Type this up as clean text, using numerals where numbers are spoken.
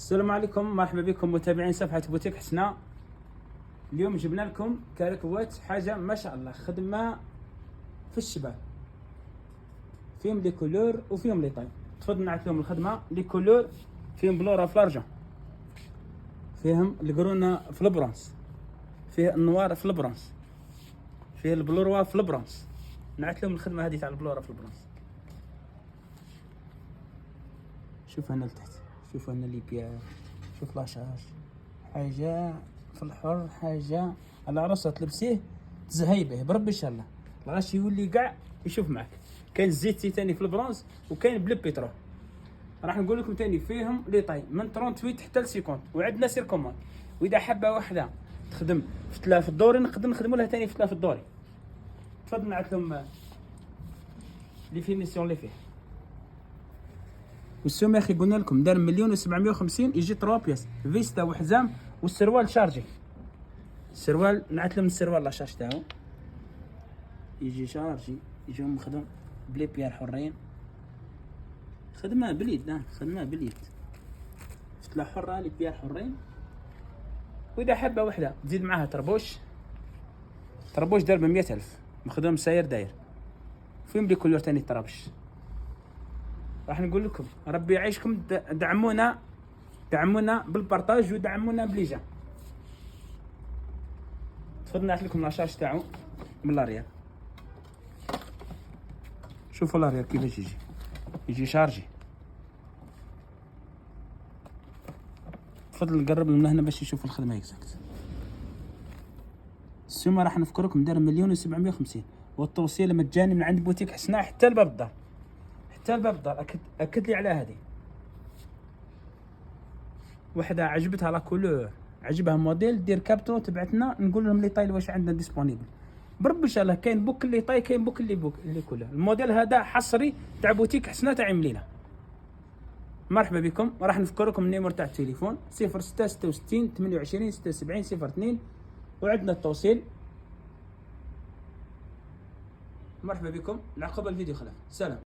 السلام عليكم، مرحبا بكم متابعين صفحة بوتيك حسنة. اليوم جبنا لكم كركبات حاجة ما شاء الله، خدمة في الشباب، فيهم لي كولور وفيهم لي طاي. تفضل نعرف لهم الخدمة. لي كولور فيهم بلورة في الارجون، فيهم القرونة في البرونز، فيه النوار في البرونز، فيه البلوروا في البرونز. نعرف لهم الخدمة هذه تاع البلورة في البرونز. شوف هنا لتحت، شوف هنا لي بيار، شوف لاشاج، حاجة في الحر، حاجة العروسة تلبسيه تزهي به بربي ان شاء الله. الغاش يولي كاع يشوف معك. كاين الزيت تاني في البرونز وكاين بلي بيترول. راح نقول لكم تاني فيهم لي طاي من 38 حتى ل 50، وعندنا سير كوموند. واذا حبه واحده تخدم في 3 الدوري نقدر نخدموا لها تاني في 3 الدوري. تفضل نعرف لهم لي فينيسيون اللي فيه. والسوم يا اخي قلنا لكم دار 1,750,000، يجي 3 بياس فيستا وحزام والسروال شارجي. السروال نعت لهم السروال لاشاج تاعو يجي شارجي، يجي مخدم بلي بيار حرين، خدمه باليد، خدمه باليد، فتله حره لي بيار حرين. واذا حبه وحده تزيد معاها طربوش دار ب 100,000، مخدوم ساير داير، فيهم لي كولور تاني طرابش. راح نقول لكم ربي يعيشكم، دعمونا بالبارطاج ودعمونا بليجا. تفضل نعطي لكم لاشاج تاعو من لاريال. شوفوا لاريال كيفاش يجي شارجي. تفضل نقرب من هنا باش يشوفوا الخدمه اكزاكت. السومه راح نفكركم دار 1,750,000، والتوصيل مجاني من عند بوتيك حسناء حتى لباب الدار، حتى لباب الدار. اكد لي على هذه. وحده عجبتها لا كولور، عجبها موديل، دير كابتو تبعتنا نقول لهم لي طاي واش عندنا ديسپونيبل بربي ان شاء الله. كاين بوك اللي طاي، كاين بوك اللي كولور. الموديل هذا حصري تاع بوتيك حسناء تاع مليله. مرحبا بكم. راح نفكركم النيمور تاع التليفون 0666 28 76 02، وعندنا التوصيل. مرحبا بكم، نعقب الفيديو خلاص. سلام.